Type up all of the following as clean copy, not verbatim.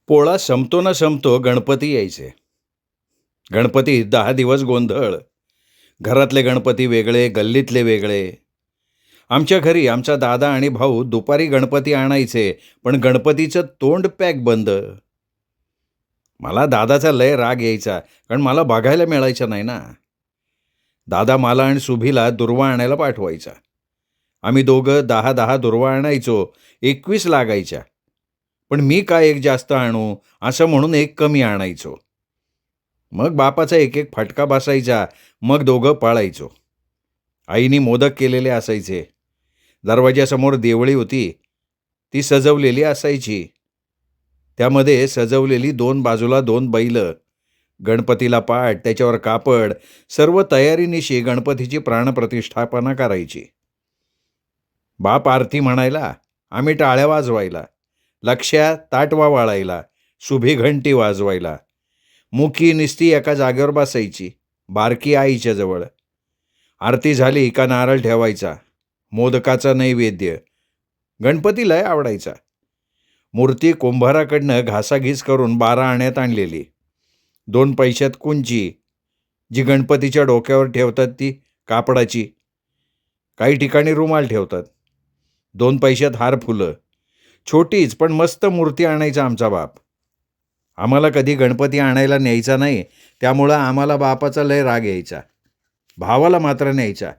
पोळा संपतो ना संपतो गणपती यायचे. गणपती 10 दिवस गोंधळ. घरातले गणपती वेगळे, गल्लीतले वेगळे. आमच्या घरी आमचा दादा आणि भाऊ दुपारी गणपती आणायचे, पण गणपतीचं तोंड पॅक बंद. मला दादाचा लय राग यायचा, कारण मला बघायला मिळायचं नाही ना. दादा मला आणि सुभीला दुर्वा आणायला पाठवायचा. आम्ही दोघं 10-10 दुर्वा आणायचो. 21 लागायच्या. पण मी काय एक जास्त आणू, असं म्हणून एक कमी आणायचो. मग बापाचा एक एक फटका बसायचा. मग दोघं पळायचो. आईने मोदक केलेले असायचे. दरवाजासमोर देवळी होती. ती सजवलेली असायची. त्यामध्ये सजवलेली 2 बाजूला 2 बैलं, गणपतीला पाट, त्याच्यावर कापड, सर्व तयारीनिशी गणपतीची प्राणप्रतिष्ठापना करायची. बाप आरती म्हणायला, आम्ही टाळ्या वाजवायला, लक्ष्या ताटवा वाळायला, शुभी घंटी वाजवायला. मुकी निस्ती एका जागेवर बसायची, बारकी आईच्या जवळ. आरती झाली का नारळ ठेवायचा. मोदकाचा नैवेद्य. गणपती लय आवडायचा. मूर्ती कुंभाराकडनं घासाघीस करून 12 आण्यात आणलेली. 2 पैशात कुंची, जी गणपतीच्या डोक्यावर ठेवतात ती कापडाची. काही ठिकाणी रुमाल ठेवतात. 2 पैशात हार फुलं. छोटीच पण मस्त मूर्ती आणायचा आमचा बाप. आम्हाला कधी गणपती आणायला न्यायचा नाही, त्यामुळं आम्हाला बापाचा लय राग यायचा. भावाला मात्र न्यायचा.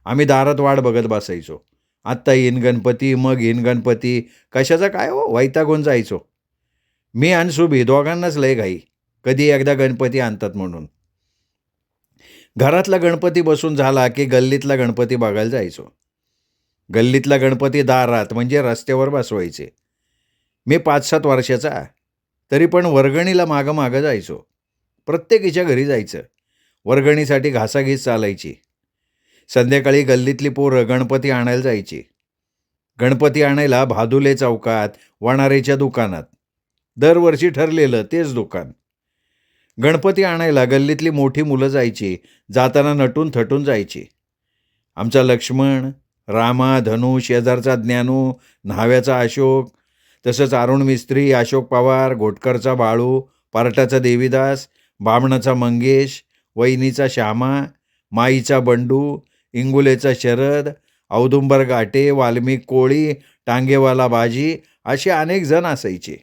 आम्ही दारात वाट बघत बसायचो. आत्ता येईन गणपती, मग येईन गणपती. कशाचा काय हो, वैतागून जायचो. मी आणि सुभी दोघांनाच लय घाई, कधी एकदा गणपती आणतात म्हणून. घरातला गणपती बसून झाला की गल्लीतला गणपती बघायला जायचो. गल्लीतला गणपती दारात म्हणजे रस्त्यावर बसवायचे. मी 5-7 वर्षाचा, तरी पण वर्गणीला मागं मागं जायचो. प्रत्येकीच्या घरी जायचं. वर्गणीसाठी घासाघीस चालायची. संध्याकाळी गल्लीतली पोरं गणपती आणायला जायची. गणपती आणायला भादुले चौकात, वणारेच्या दुकानात. दरवर्षी ठरलेलं तेच दुकान. गणपती आणायला गल्लीतली मोठी मुलं जायची. जाताना नटून थटून जायची. आमचा लक्ष्मण, रामा, धनु, शेजारचा ज्ञानू, न्हाव्याचा अशोक, तसंच अरुण मिस्त्री, अशोक पवार, घोटकरचा बाळू, पार्टाचा देवीदास, बामणाचा मंगेश, वैनीचा श्यामा, माईचा बंडू, इंगुलेचा शरद, औदुंबर गाटे, वाल्मिक कोळी, टांगेवाला बाजी, असे अनेक जण असायचे.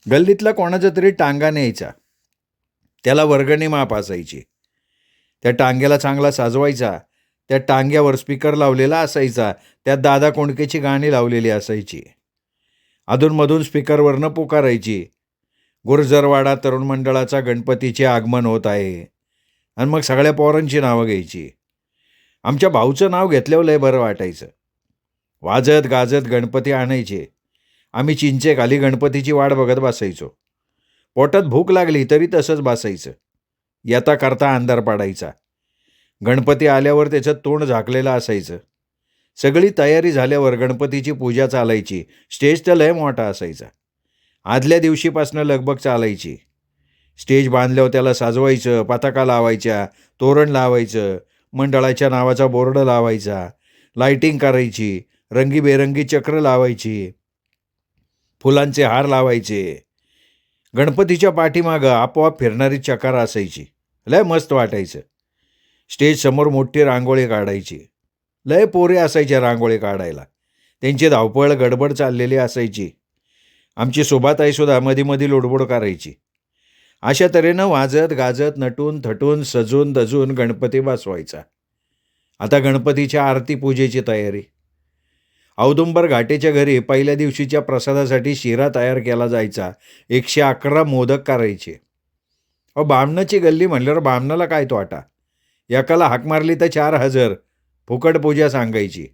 गल्लीतला कोणाचा तरी टांगा न्यायचा. त्याला वर्गणी माप असायची. त्या टांग्याला चांगला साजवायचा. त्या टांग्यावर स्पीकर लावलेला असायचा. त्यात दादा कोंडकेची गाणी लावलेली असायची. अधूनमधून स्पीकरवरनं पुकारायची, गुर्जरवाडा तरुण मंडळाचा गणपतीचे आगमन होत आहे. आणि मग सगळ्या पोरांची नावं घ्यायची. आमच्या भाऊचं नाव घेतल्यावर लय बरं वाटायचं. वाजत गाजत गणपती आणायचे. आम्ही चिंचेखाली गणपतीची वाट बघत बसायचो. पोटात भूक लागली तरी तसंच बसायचं. येता करता अंधार पडायचा. गणपती आल्यावर त्याचं तोंड झाकलेलं असायचं. सगळी तयारी झाल्यावर गणपतीची पूजा चालायची. स्टेज तर लय मोठा असायचा. आदल्या दिवशीपासनं लगबग चालायची. स्टेज बांधल्यावर त्याला साजवायचं, पताका लावायच्या, तोरण लावायचं, मंडळाच्या नावाचा बोर्ड लावायचा, लाईटिंग करायची, रंगीबेरंगी चक्र लावायची, फुलांचे हार लावायचे. गणपतीच्या पाठीमागं आपोआप फिरणारी चकार असायची. लय मस्त वाटायचं. स्टेजसमोर मोठी रांगोळी काढायची. लय पोरे असायच्या रांगोळी काढायला. त्यांची धावपळ गडबड चाललेली असायची. आमची सुभाताईसुद्धा मधी लुडबुड करायची. अशा तऱ्हेनं वाजत गाजत नटून थटून सजून दजून गणपती बसवायचा. आता गणपतीच्या आरती पूजेची तयारी. औदुंबर घाटेच्या घरी पहिल्या दिवशीच्या प्रसादासाठी शिरा तयार केला जायचा. 111 मोदक करायचे. बामणाची गल्ली म्हणल्यावर बामणाला काय तोटा. एकाला हाक मारली तर 4 हजर फुकट पूजा सांगायची.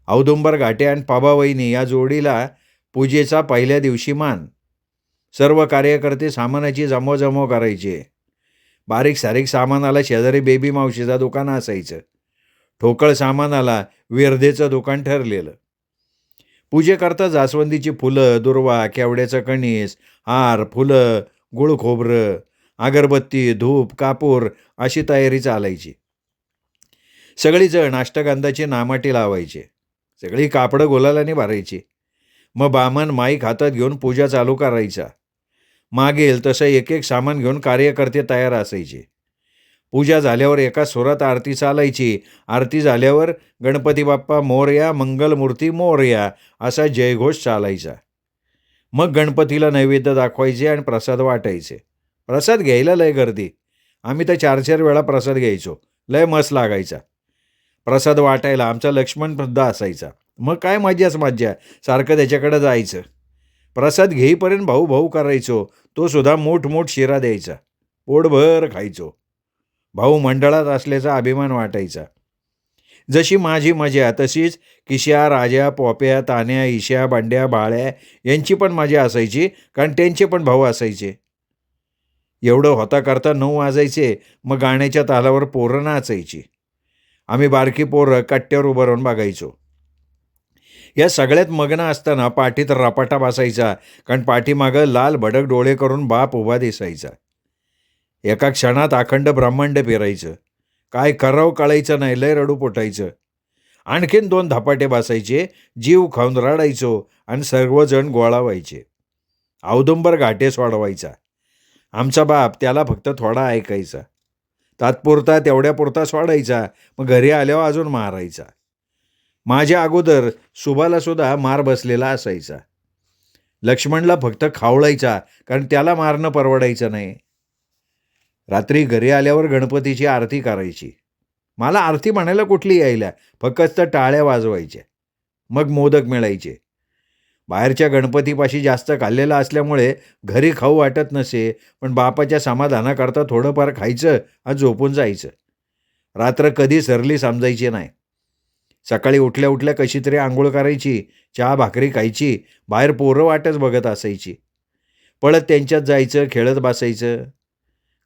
औदुंबर घाटे आणि पाबावहिनी या जोडीला पूजेचा पहिल्या दिवशी मान. सर्व कार्यकर्ते सामानाची जमवजमव करायचे. बारीक सारीक सामानाला शेजारी बेबी मावशीचं दुकान असायचं. ठोकळ सामानाला विर्धेचं दुकान ठरलेलं. पूजेकरता जास्वंदीची फुलं, दुर्वा, केवड्याचं कणीस, हार, फुलं, गुळ खोबरं, अगरबत्ती, धूप, कापूर अशी तयारी चालायची. सगळीजण अष्टगंधाची नामाटी लावायचे. सगळी कापडं गुलालाने भरायची. मग बामण माईक हातात घेऊन पूजा चालू करायचा. मागेल तसं एक एक सामान घेऊन कार्यकर्ते तयार असायचे. पूजा झाल्यावर एका सुरात आरती चालायची. आरती झाल्यावर गणपती बाप्पा मोरया, मंगलमूर्ती मोरया असा जयघोष चालायचा. मग गणपतीला नैवेद्य दाखवायचे आणि प्रसाद वाटायचे. प्रसाद घ्यायला लय गर्दी. आम्ही तर 4-4 वेळा प्रसाद घ्यायचो. लय मस्त लागायचा. प्रसाद वाटायला आमचा लक्ष्मणसुद्धा असायचा. मग काय मज्जाच मज्जा. सारखं त्याच्याकडे जायचं. प्रसाद घेईपर्यंत भाऊ भाऊ करायचो. तो सुद्धा मोठ शिरा द्यायचा. पोटभर खायचो. भाऊ मंडळात असल्याचा अभिमान वाटायचा. जशी माझी मजा तशीच किश्या, राजा, पोप्या, तान्या, ईशा, बंड्या, बाळ्या यांची पण मजा असायची, कारण त्यांचे पण भाऊ असायचे. एवढं होता करता 9 वाजायचे. मग गाण्याच्या तालावर पोरं नाचायची. आम्ही बारकी पोरं कट्ट्यावर उभं राहून बघायचो. या सगळ्यात मग्न असताना पाठीत रपाटा बसायचा, कारण पाठीमागं लाल भडक डोळे करून बाप उभा दिसायचा. एका क्षणात अखंड ब्रह्मांड फिरायचं. काय करावं कळायचं नाही. लय रडू पोटायचं. आणखीन 2 धपाटे बसायचे. जीव खाऊन रडायचो आणि सर्वजण गोळा व्हायचे. औदुंबर घाटे सोडवायचा. आमचा बाप त्याला फक्त थोडा ऐकायचा. तात्पुरता तेवढ्यापुरता सोडायचा. मग घरी आल्यावर अजून मारायचा. माझ्या अगोदर सुभाला सुद्धा मार बसलेला असायचा. लक्ष्मणला फक्त खावळायचा, कारण त्याला मारणं परवडायचं नाही. रात्री घरी आल्यावर गणपतीची आरती करायची. मला आरती म्हणायला कुठली यायला, फक्त टाळ्या वाजवायच्या. मग मोदक मिळायचे. बाहेरच्या गणपतीपाशी जास्त खाल्लेलं असल्यामुळे घरी खाऊ वाटत नसे, पण बापाच्या समाधानाकरता थोडंफार खायचं आणि झोपून जायचं. रात्र कधी सरली समजायची नाही. सकाळी उठल्या उठल्या कशी तरी आंघोळ करायची, चहा भाकरी खायची. बाहेर पोरं वाटच बघत असायची. पळत त्यांच्यात जायचं, खेळत बसायचं.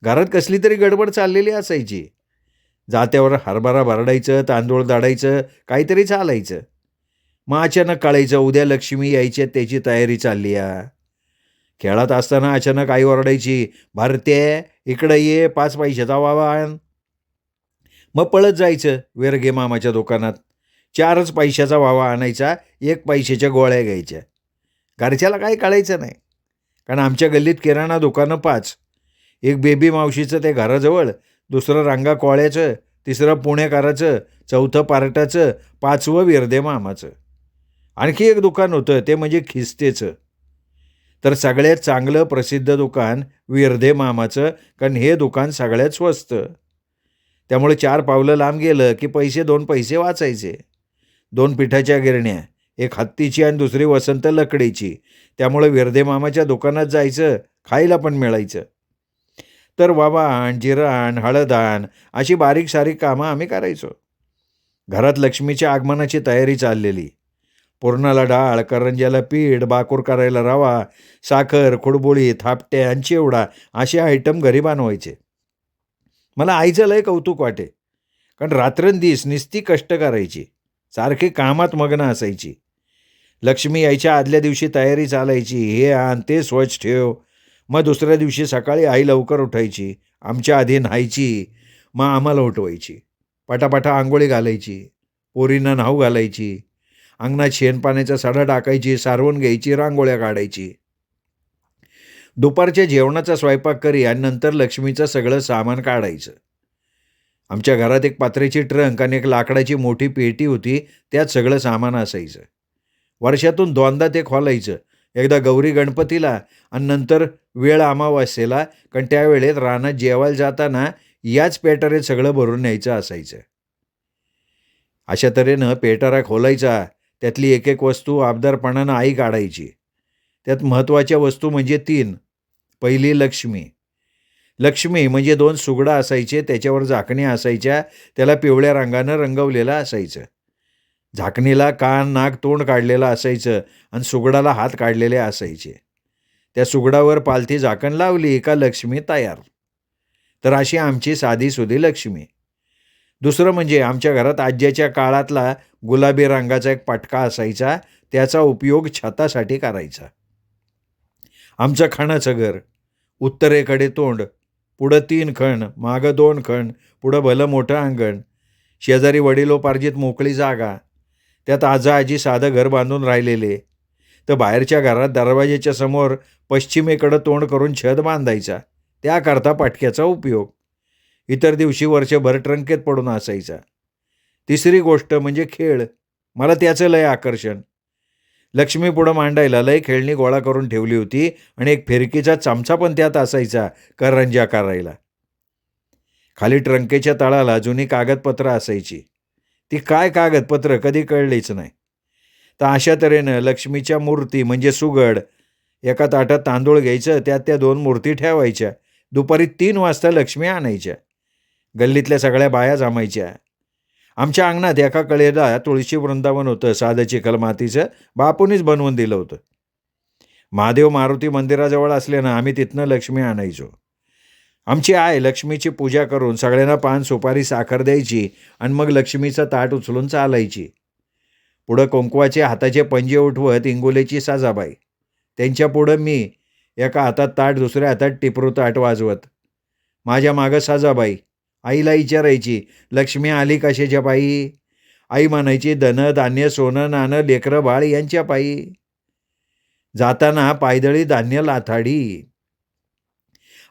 घरात कसली तरी गडबड चाललेली असायची. जात्यावर हरभरा भरडायचं, तांदूळ दाडायचं, काहीतरी चालायचं. मग अचानक कळायचं उद्या लक्ष्मी यायची, त्याची तयारी चालली आहे. खेळत असताना अचानक आई ओरडायची, भारते इकडं ये, 5 पैशाचा वावा आण. मग पळत जायचं वेरगे मामाच्या दुकानात. 4च पैशाचा वावा आणायचा. 1 पैशाच्या गोळ्या घ्यायच्या. घरच्याला काही कळायचं नाही, कारण आमच्या गल्लीत किराणा दुकानं 5. एक बेबी मावशीचं ते घराजवळ, दुसरं रंगा कोळ्याचं, तिसरं पुणेकराचं, चौथं पार्टाचं, 5वं विरदे मामाचं. आणखी एक दुकान होतं, ते म्हणजे खिस्तेचं. तर सगळ्यात चांगलं प्रसिद्ध दुकान विरदे मामाचं, कारण हे दुकान सगळ्यात स्वस्त. त्यामुळे 4 पावलं लांब गेलं की 2 पैसे वाचायचे. 2 पिठाच्या गिरण्या, एक हत्तीची आणि दुसरी वसंत लकडीची. त्यामुळे विरदे मामाच्या दुकानात जायचं, खायला पण मिळायचं. तर वावाण, जिराण, हळदाण अशी बारीक सारीक कामं आम्ही करायचो. घरात लक्ष्मीच्या आगमनाची तयारी चाललेली. पुरणाला डाळ, करंज्याला पीठ, बाकूर करायला रवा, साखर, खुडबुळी, थापट्या आणि चिवडा असे आयटम घरी बनवायचे. मला आईचं लय कौतुक वाटे, कारण रात्रंदिवस नुसती कष्ट करायची. सारखी कामात मग्न असायची. लक्ष्मी यायच्या आदल्या दिवशी तयारी चालायची. हे आण, ते स्वच्छ ठेव. मग दुसऱ्या दिवशी सकाळी आई लवकर उठायची. आमच्या आधी न्हायची. मग आम्हाला उठवायची. पटापटा आंघोळी घालायची. पोरींना न्हाऊ घालायची. अंगणात शेणपाण्याचा सडा टाकायची, सारवून घ्यायची, रांगोळ्या काढायची. दुपारच्या जेवणाचा स्वयंपाक करी आणि नंतर लक्ष्मीचं सगळं सामान काढायचं. आमच्या घरात एक पत्र्याची ट्रंक आणि एक लाकडाची मोठी पेटी होती. त्यात सगळं सामान असायचं. वर्षातून 2दा ते खोलायचं. एकदा गौरी गणपतीला आणि नंतर वेळ अमावास्येला, कारण त्यावेळेत रानात जेवायला जाताना याच पेटाऱ्यात सगळं भरून न्यायचं असायचं. अशा तऱ्हेनं पेटारा खोलायचा. त्यातली एक एक वस्तू आबदारपणानं आई काढायची. त्यात महत्त्वाच्या वस्तू म्हणजे 3. पहिली लक्ष्मी. लक्ष्मी म्हणजे 2 सुगडा असायचे, त्याच्यावर झाकणी असायच्या. त्याला पिवळ्या रंगानं रंगवलेलं असायचं. झाकणीला कान, नाक, तोंड काढलेलं असायचं आणि सुगडाला हात काढलेले असायचे. त्या सुगडावर पालथी झाकण लावली का लक्ष्मी तयार. तर अशी आमची साधीसुधी लक्ष्मी. दुसरं म्हणजे आमच्या घरात आज्याच्या काळातला गुलाबी रंगाचा एक पटका असायचा. त्याचा उपयोग छतासाठी करायचा. आमचं खाणाचं घर. उत्तरेकडे तोंड, पुढं 3 खण, मागं 2 खण, पुढं भलं मोठं अंगण, शेजारी वडिलोपार्जित मोकळी जागा. त्यात आजा आजी साधं घर बांधून राहिलेले. तर बाहेरच्या घरात दरवाजेच्या समोर पश्चिमेकडं तोंड करून छत बांधायचा, त्याकरता पाटक्याचा उपयोग. इतर दिवशी वर्षभर ट्रंकेत पडून असायचा. तिसरी गोष्ट म्हणजे खेळ. मला त्याचं लय आकर्षण. लक्ष्मी पुढं मांडायला लय खेळणी गोळा करून ठेवली होती आणि एक फिरकीचा चमचा पण त्यात असायचा करंज्या करायला. खाली ट्रंकेच्या तळाला जुनी कागदपत्र असायची. ती काय कागदपत्र कधी कळलीच नाही. तर अशा तऱ्हेनं लक्ष्मीच्या मूर्ती म्हणजे सुगड, एका ताटात तांदूळ घ्यायचं, त्यात त्या 2 मूर्ती ठेवायच्या. दुपारी 3 वाजता लक्ष्मी आणायच्या. गल्लीतल्या सगळ्या बाया जमायच्या. आमच्या अंगणात एका कडेला तुळशी वृंदावन होतं, साधं चिखल मातीचं, बापूनीच बनवून दिलं होतं. महादेव मारुती मंदिराजवळ असल्यानं आम्ही तिथनं लक्ष्मी आणायचो. आमची आय लक्ष्मीची पूजा करून सगळ्यांना पान सुपारी साखर द्यायची आणि मग लक्ष्मीचं ताट उचलून चालायची. पुढं कुंकवाचे हाताचे पंजे उठवत इंगोलेची साजाबाई, त्यांच्या पुढं मी, एका हातात ताट दुसऱ्या हातात टिपरू ताट वाजवत. माझ्या मागं साजाबाई. आईला विचारायची, लक्ष्मी आली कशाच्या पायी? आई म्हणायची, धन धान्य सोनं नाणं लेकरं बाळ यांच्या पायी. जाताना पायदळी धान्य लाथाडी.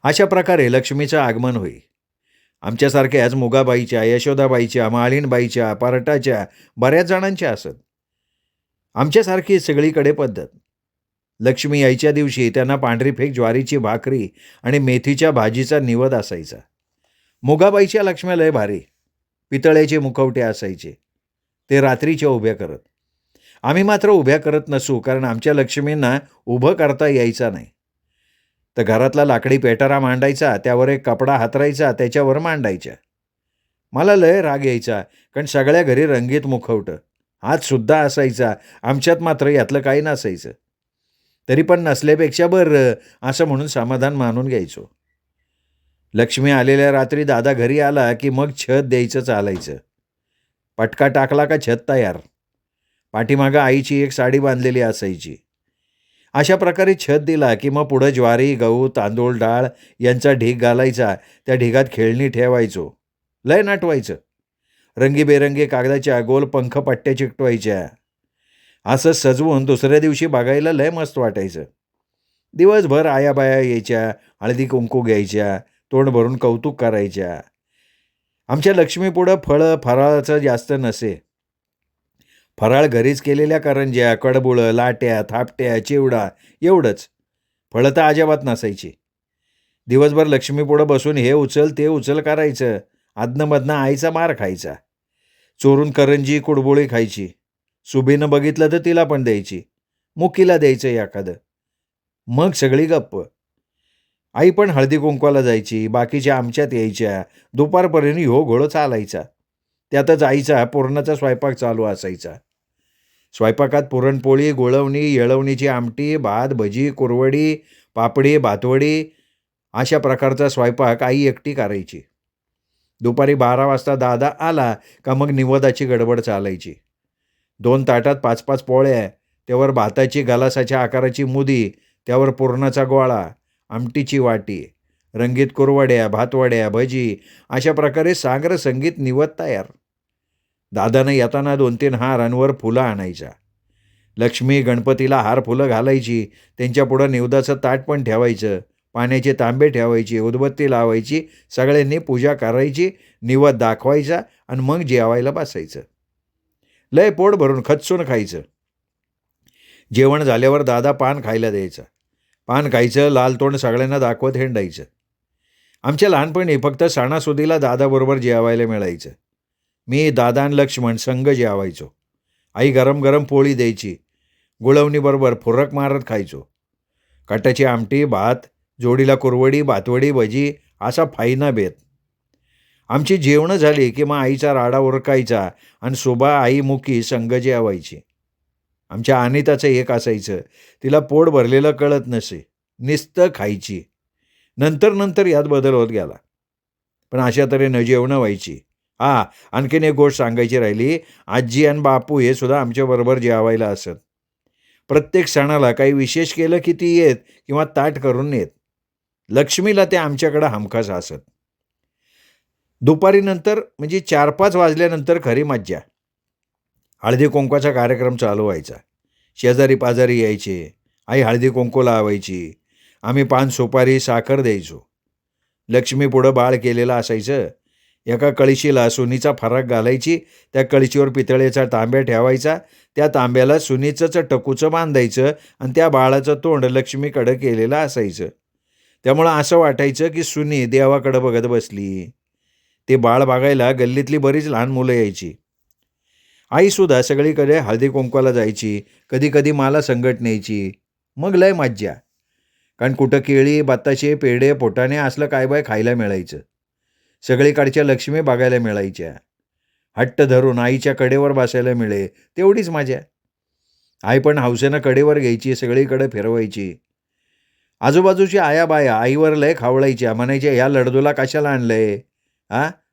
अशा प्रकारे लक्ष्मीचं आगमन होई. आमच्यासारख्याच मुगाबाईच्या, यशोदाबाईच्या, माळीणबाईच्या, पारटाच्या बऱ्याच जणांच्या असत. आमच्यासारखी सगळीकडे पद्धत. लक्ष्मी यायच्या दिवशी त्यांना पांढरी फेक ज्वारीची भाकरी आणि मेथीच्या भाजीचा निवद असायचा. मुगाबाईच्या लक्ष्म्या लय भारी. पितळेचे मुखवटे असायचे. ते रात्रीच्या उभ्या करत. आम्ही मात्र उभ्या करत नसू, कारण आमच्या लक्ष्मींना उभं करता यायचा नाही. तर घरातला लाकडी पेटारा मांडायचा, त्यावर एक कपडा हातरायचा, त्याच्यावर मांडायच्या. मला लय राग यायचा, कारण सगळ्या घरी रंगीत मुखवटं, हातसुद्धा असायचा. आमच्यात मात्र यातलं काही नसायचं. तरी पण नसल्यापेक्षा बरं असं म्हणून समाधान मानून घ्यायचो. लक्ष्मी आलेल्या रात्री दादा घरी आला की मग छत द्यायचं चालायचं. पटका टाकला का छत तयार. पाठीमागं आईची एक साडी बांधलेली असायची. अशा प्रकारे छत दिला की मग पुढं ज्वारी, गहू, तांदूळ, डाळ यांचा ढीग घालायचा. त्या ढिगात खेळणी ठेवायचो. लय नाटवायचं. रंगीबेरंगी कागदाच्या गोल पंखपट्ट्या चिकटवायच्या. असं सजवून दुसऱ्या दिवशी बघायला लय मस्त वाटायचं. दिवसभर आयाबाया यायच्या, हळदी कुंकू घ्यायच्या, तोंड भरून कौतुक करायच्या. आमच्या लक्ष्मीपुढं फळं फराळाचं जास्त नसे. फराळ घरीच केलेल्या करंज्या, कडबुळं, लाट्या, थापट्या, चिवडा एवढंच. फळं तर अजिबात नसायची. दिवसभर लक्ष्मीपुढं बसून हे उचल ते उचल करायचं. आदनमधनं आईचा मार खायचा. चोरून करंजी कुडबुळी खायची. सुभीनं बघितलं तर तिला पण द्यायची. मुकीला द्यायचं एखादं. मग सगळी गप्प. आई पण हळदी कुंकवाला जायची. बाकीच्या आमच्यात यायच्या. दुपारपर्यंत हो घोळ चालायचा. त्यातच आईचा पुरणाचा स्वयंपाक चालू असायचा. स्वयंपाकात पुरणपोळी, गुळवणी, येळवणीची आमटी, भात, भजी, कुरवडी, पापडी, भातवडी अशा प्रकारचा स्वयंपाक आई एकटी करायची. दुपारी 12 वाजता दादा आला का मग निवदाची गडबड चालायची. 2 ताटात 5-5 पोळ्या, त्यावर भाताची गलासाच्या आकाराची मुदी, त्यावर पुरणाचा गोळा, आमटीची वाटी, रंगीत कुरवड्या, भातवड्या, भजी अशा प्रकारे सागर संगीत निवद तयार. दादानं येताना 2-3 हार आणि वर फुलं आणायच्या. लक्ष्मी गणपतीला हार फुलं घालायची. त्यांच्यापुढं निवदाचं ताट पण ठेवायचं. पाण्याचे तांबे ठेवायचे, उदबत्ती लावायची. सगळ्यांनी पूजा करायची, निवद दाखवायचा आणि मग जेवायला बसायचं. लय पोट भरून खचून खायचं. जेवण झाल्यावर दादा पान खायला द्यायचा. पान खायचं, लाल तोंड सगळ्यांना दाखवत हिंडायचं. आमच्या लहानपणी फक्त सणासुदीला दादाबरोबर जेवायला मिळायचं. मी, दादा आणि लक्ष्मण संग जेवायचो. आई गरम गरम पोळी द्यायची. गुळवणीबरोबर फुरक मारत खायचो. कटाची आमटी, भात, जोडीला कुरवडी, भातवडी, भजी असा फाईना बेत. आमची जेवणं झाली की मग आईचा राडा उरकायचा आणि सुबा आई मुकी संग जेवायची. आमच्या अनिताचं एक असायचं, तिला पोट भरलेलं कळत नसे, नुसतं खायची. नंतर यात बदल होत गेला, पण अशा तऱ्हेनं जेवणं व्हायची. आणखीन एक गोष्ट सांगायची राहिली. आजी आणि बापू हे सुद्धा आमच्याबरोबर जेवायला असत. प्रत्येक सणाला काही विशेष केलं की ती येत किंवा ताट करून येत. लक्ष्मीला ते आमच्याकडं हमखास असत. दुपारीनंतर म्हणजे 4-5 वाजल्यानंतर खरी मज्जा. हळदी कुंकवाचा कार्यक्रम चालू व्हायचा. शेजारी पाजारी यायचे. आई हळदी कुंकू लावायची. आम्ही पान सुपारी साखर द्यायचो. लक्ष्मी पुढं बाळ केलेलं असायचं. एका कळशीला सुनीचा फराक घालायची. त्या कळशीवर पितळेचा तांब्या ठेवायचा. त्या तांब्याला सुनीचं टकूचं बांधायचं आणि त्या बाळाचं तोंड लक्ष्मीकडं केलेलं असायचं. त्यामुळं असं वाटायचं की सुनी देवाकडं बघत बसली. ते बाळ बघायला गल्लीतली बरीच लहान मुलं यायची. आईसुद्धा सगळीकडे हळदी कुंकवाला जायची. कधी कधी मला संगट न्यायची. मग लय मज्जा. कारण कुठं केळी, बत्ताशे, पेढे, फुटाणे असलं काय बाय खायला मिळायचं. सगळीकडच्या लक्ष्मी बघायला मिळायच्या. हट्ट धरून आईच्या कडेवर बसायला मिळे, तेवढीच मजा. आई पण हौसेनं कडेवर घ्यायची, सगळीकडे फिरवायची. आजूबाजूच्या आया-बाया आईवर लय खावळायच्या. म्हणायच्या, ह्या लडदूला कशाला आणलंय?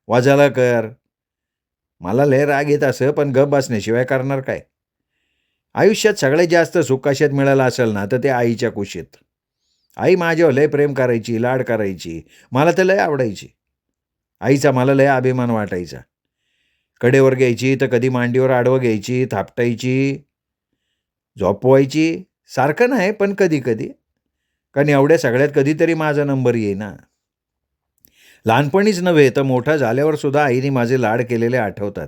वाजाला कर. मला लय राग येत असं, पण गप बसण्याशिवाय करणार काय? आयुष्यात सगळ्यात जास्त सुख कशात मिळालं असेल ना, तर ते आईच्या कुशीत. आई माझ्यावर लय प्रेम करायची, लाड करायची. मला तर लय आवडायची. आईचा मला लय अभिमान वाटायचा. कडेवर घ्यायची तर कधी मांडीवर आडवं घ्यायची, थापटायची, झोपवायची. सारखं नाही, पण कधी कधी. कारण एवढ्या सगळ्यात कधीतरी माझा नंबर येईना. लहानपणीच नव्हे तर मोठा झाल्यावर सुद्धा आईने माझे लाड केलेले आठवतात.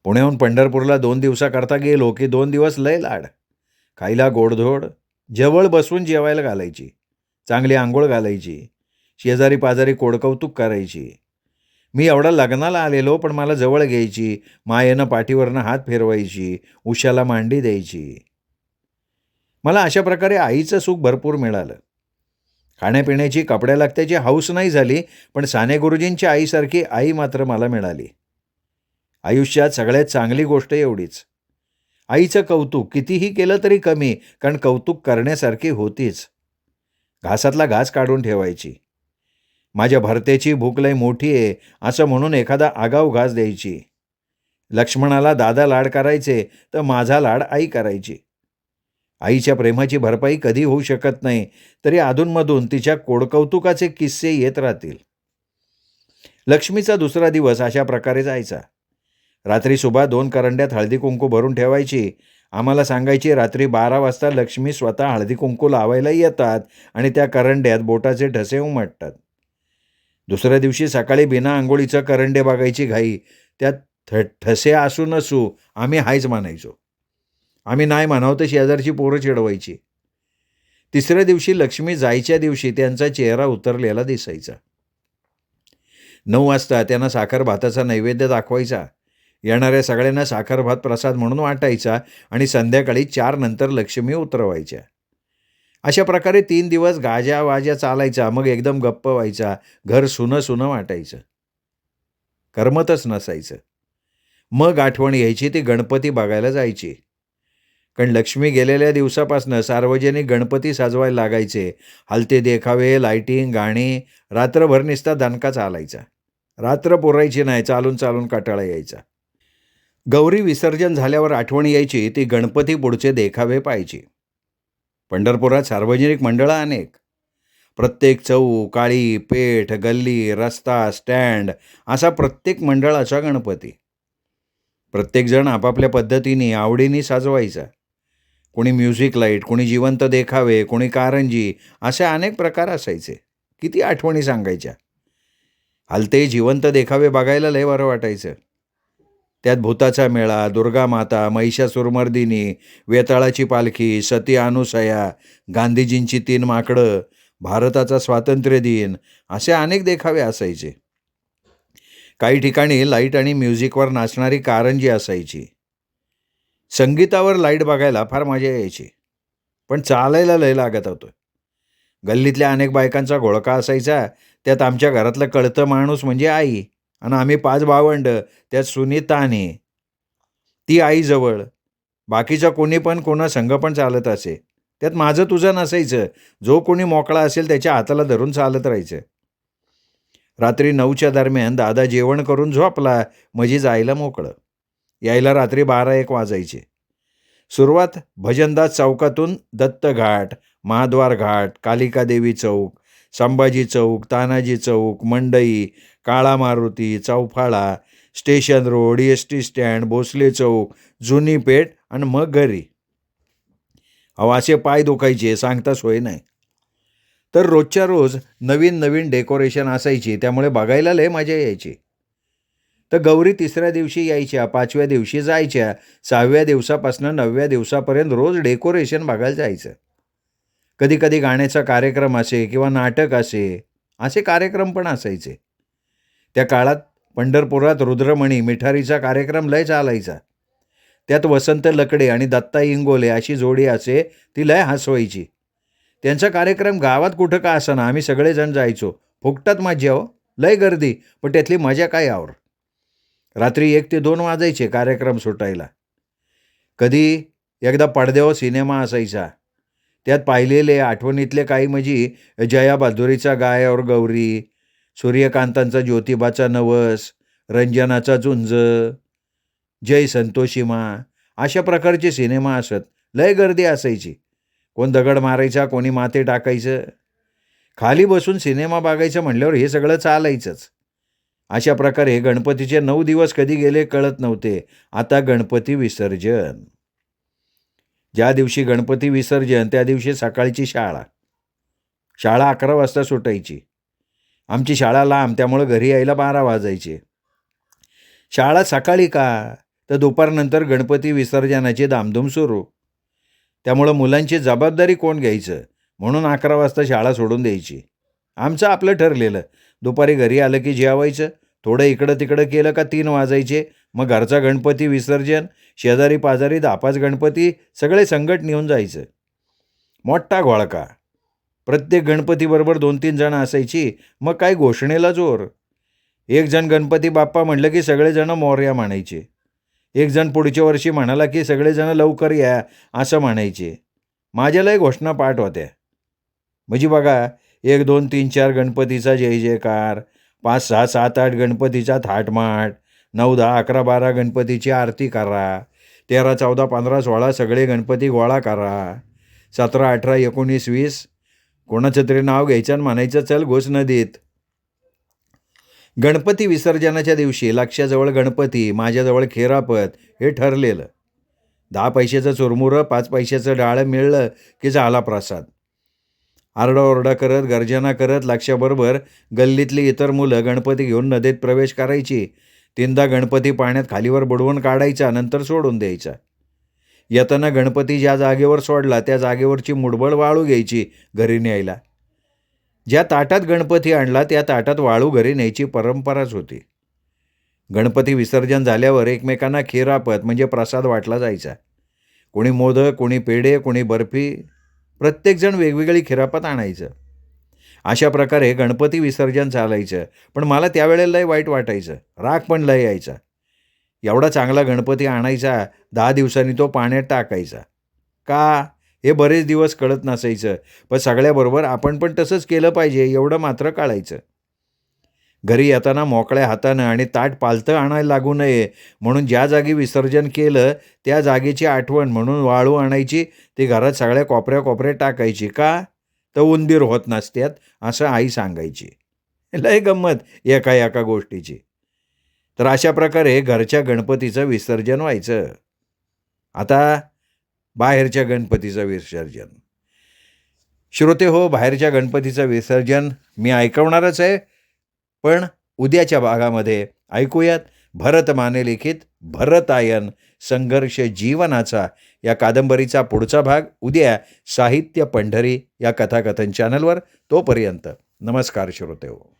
पुण्याहून पंढरपूरला 2 दिवसाकरता गेलो की 2 दिवस लय लाड. खायला गोडधोड, जवळ बसवून जेवायला घालायची, चांगली आंघोळ घालायची, शेजारी पाजारी कोडकौतुक करायची. मी एवढा लग्नाला आलेलो पण मला जवळ घ्यायची, मायेनं पाठीवरनं हात फिरवायची, उशाला मांडी द्यायची. मला अशा प्रकारे आईचं सुख भरपूर मिळालं. खाण्यापिण्याची, कपड्या लागत्याची हौस नाही झाली, पण साने गुरुजींच्या आईसारखी आई मात्र मला मिळाली. आयुष्यात सगळ्यात चांगली गोष्ट एवढीच, आईचं कौतुक कितीही केलं तरी कमी, कारण कौतुक करण्यासारखी होतीच. घासातला घास काढून ठेवायची. माझ्या भरत्याची भूक लय मोठी आहे असं म्हणून एखादा आगाऊ घास द्यायची. लक्ष्मणाला दादा लाड करायचे तर माझा लाड आई करायची. आईच्या प्रेमाची भरपाई कधी होऊ शकत नाही, तरी अधूनमधून तिच्या कोडकौतुकाचे किस्से येत राहतील. लक्ष्मीचा दुसरा दिवस अशा प्रकारे जायचा. रात्री सुबह 2 करंड्यात हळदी कुंकू भरून ठेवायची. आम्हाला सांगायची रात्री 12 वाजता लक्ष्मी स्वतः हळदी कुंकू लावायला येतात आणि त्या करंड्यात बोटाचे ठसे उमटतात. दुसऱ्या दिवशी सकाळी बिना आंघोळीचं करंडे बघायची घाई. त्यात ठसे असू नसू आम्ही हायच म्हणायचो. आम्ही नाही म्हणावं तर शेजारची पोरं चिडवायची. तिसऱ्या दिवशी लक्ष्मी जायच्या दिवशी त्यांचा चेहरा उतरलेला दिसायचा. 9 वाजता त्यांना साखर भाताचा नैवेद्य दाखवायचा. येणाऱ्या सगळ्यांना साखर भात प्रसाद म्हणून वाटायचा आणि संध्याकाळी 4 नंतर लक्ष्मी उतरवायच्या. अशा प्रकारे 3 दिवस गाज्या वाज्या चालायचा. मग एकदम गप्प व्हायचा. घर सुनं सुनं वाटायचं. करमतच नसायचं. मग आठवण यायची ती गणपती बघायला जायची. कारण लक्ष्मी गेलेल्या दिवसापासून सार्वजनिक गणपती सजवायला लागायचे. हलते देखावे, लाईटिंग, गाणी. रात्रभर नुसता दणका चालायचा. रात्र पुरायची नाही, चालून चालून कंटाळा यायचा. गौरी विसर्जन झाल्यावर आठवण यायची ती गणपती पुढचे देखावे पाहायची. पंढरपुरात सार्वजनिक मंडळं अनेक. प्रत्येक चौक, काळी, पेठ, गल्ली, रस्ता, स्टँड असा प्रत्येक मंडळाचा गणपती. प्रत्येकजण आपापल्या पद्धतीने आवडीने साजवायचा. कोणी म्युझिक लाईट, कोणी जिवंत देखावे, कोणी कारंजी असे अनेक प्रकार असायचे. किती आठवणी सांगायच्या. हलते जिवंत देखावे बघायला लय बरं वाटायचं. त्यात भूताचा मेळा, दुर्गा माता, महिषासुरमर्दिनी, वेताळाची पालखी, सती अनुसया, गांधीजींची 3 माकडं, भारताचा स्वातंत्र्य दिन असे अनेक देखावे असायचे. काही ठिकाणी लाईट आणि म्युझिकवर नाचणारी कारंजी असायची. संगीतावर लाईट बघायला फार मजा यायची, पण चालायला लय लागत होतं. गल्लीतल्या अनेक बायकांचा घोळका असायचा. त्यात आमच्या घरातलं कळतं माणूस म्हणजे आई आणि आम्ही 5 भावंड, त्यात सुनीता आणि ती आईजवळ. बाकीचं कोणी पण कोणा संग पण चालत असे. त्यात माझं तुझं नसायचं. जो कोणी मोकळा असेल त्याच्या हाताला धरून चालत राहायचं. रात्री 9च्या दरम्यान दादा जेवण करून झोपला म्हणजे जायला मोकळं. यायला रात्री 12-1 वाजायचे. सुरुवात भजनदास चौकातून दत्तघाट, महाद्वार घाट, कालिका देवी चौक, संभाजी चौक, तानाजी चौक, Mandai, Kala Maruti, Choufala, station road, S T stand, Bhosale चौक, जुनी पेठ आणि मग घरी. अहो असे पाय दुखायचे सांगता सोय नाही. तर रोजच्या रोज नवीन नवीन डेकोरेशन असायची, त्यामुळे बघायला लय मजा यायची. तर गौरी 3ऱ्या दिवशी यायच्या, 5व्या दिवशी जायच्या, 6व्या दिवसापासून 9व्या दिवसापर्यंत रोज डेकोरेशन बघायला जायचं. कधी कधी गाण्याचा कार्यक्रम असे किंवा नाटक असे कार्यक्रम पण असायचे. त्या काळात पंढरपुरात रुद्रमणी मिठारीचा कार्यक्रम लय चालायचा. त्यात वसंत लकडे आणि दत्ता इंगोले अशी जोडी असे, ती लय हसवायची. त्यांचा कार्यक्रम गावात कुठं का असेना आम्ही सगळेजण जायचो. फुकटात मज्जा हो, लय गर्दी, पण त्यातली मजा काय यावर. रात्री 1 ते 2 वाजायचे कार्यक्रम सुटायला. कधी एकदा पडद्यावर सिनेमा असायचा. त्यात पाहिलेले आठवणीतले काही म्हणजे जया भादुरीचा गायावर गौरी, सूर्यकांतांचा ज्योतिबाचा नवस, रंजनाचा झुंज, जय संतोषीमा अशा प्रकारचे सिनेमा असत. लय गर्दी असायची. कोण दगड मारायचा, कोणी माते टाकायचं. खाली बसून सिनेमा बघायचं म्हणल्यावर हे सगळं चालायचंच. अशा प्रकारे गणपतीचे 9 दिवस कधी गेले कळत नव्हते. आता गणपती विसर्जन. ज्या दिवशी गणपती विसर्जन त्या दिवशी सकाळची शाळा. शाळा 11 वाजता सुटायची. आमची शाळा लांब, त्यामुळे घरी यायला 12 वाजायचे. शाळा सकाळी का, तर दुपारनंतर गणपती विसर्जनाची धामधूम सुरू. त्यामुळं मुलांची जबाबदारी कोण घ्यायचं, म्हणून 11 वाजता शाळा सोडून द्यायची. आमचं आपलं ठरलेलं. दुपारी घरी आलं की जेवायचं, थोडं इकडं तिकडं केलं का 3 वाजायचे. मग घरचा गणपती विसर्जन, शेजारी पाजारी 10-5 गणपती सगळे संगट नेऊन जायचं. मोठा घोळका. प्रत्येक गणपतीबरोबर 2-3 जण असायची. मग काय घोषणेला जोर. एक जण गणपती बाप्पा म्हणलं की सगळेजण मोरया म्हणायचे. एक जण पुढच्या वर्षी म्हणाला की सगळेजण लवकर या असं म्हणायचे. माझ्या लय घोषणा पाठ होत्या. म्हणजे बघा, 1, 2, 3, 4 गणपतीचा जय जयकार, 5, 6, 7, 8 गणपतीचा थाटमाट, 9, 10, 11, 12 गणपतीची आरती करा, 13, 14, 15, 16 सगळे गणपती गोळा करा, 17, 18, 19, 20 कोणाचं तरी नाव घ्यायचं आणि म्हणायचं चल घोष नदीत. गणपती विसर्जनाच्या दिवशी लक्षाजवळ गणपती, माझ्याजवळ खेरापत हे ठरलेलं. 10 पैशाचं चुरमुरं, 5 पैशाचं डाळं मिळलं की झाला प्रसाद. आरडाओरडा करत, गर्जना करत लक्षाबरोबर गल्लीतली इतर मुलं गणपती घेऊन नदीत प्रवेश करायची. 3दा गणपती पाण्यात खालीवर बुडवून काढायचा, नंतर सोडून द्यायचा. येताना गणपती ज्या जागेवर सोडला त्या जागेवरची मुठभर वाळू घ्यायची घरी न्यायला. ज्या ताटात गणपती आणला त्या ताटात वाळू घरी न्यायची परंपराच होती. गणपती विसर्जन झाल्यावर एकमेकांना खिरापत म्हणजे प्रसाद वाटला जायचा. कोणी मोदक, कोणी पेढे, कोणी बर्फी, प्रत्येकजण वेगवेगळी खिरापत आणायचं. अशा प्रकारे गणपती विसर्जन चालायचं. पण मला त्यावेळेला लय वाईट वाटायचं. राग पण लय यायचा. एवढा चांगला गणपती आणायचा, 10 दिवसांनी तो पाण्यात टाकायचा. का हे बरेच दिवस कळत नसायचं. पण सगळ्याबरोबर आपण पण तसंच केलं पाहिजे एवढं मात्र कळायचं. घरी येताना मोकळ्या हातानं आणि ताट पालतं आणायला लागू नये म्हणून ज्या जागी विसर्जन केलं त्या जागेची आठवण म्हणून वाळू आणायची. ती घरात सगळ्या कोपऱ्यात टाकायची. का, तर उंदीर होत नसत्यात असं आई सांगायची. लय गंमत एका एका गोष्टीची. तर अशा प्रकारे घरच्या गणपतीचं विसर्जन व्हायचं. आता बाहेरच्या गणपतीचं विसर्जन. श्रोते हो, बाहेरच्या गणपतीचं विसर्जन मी ऐकवणारच आहे. पण उद्याच्या भागामध्ये ऐकूयात भरतमाने लिखित भरतायन संघर्ष जीवनाचा या कादंबरीचा पुढचा भाग उद्या साहित्य पंढरी या कथाकथन चॅनलवर. तोपर्यंत नमस्कार श्रोते हो.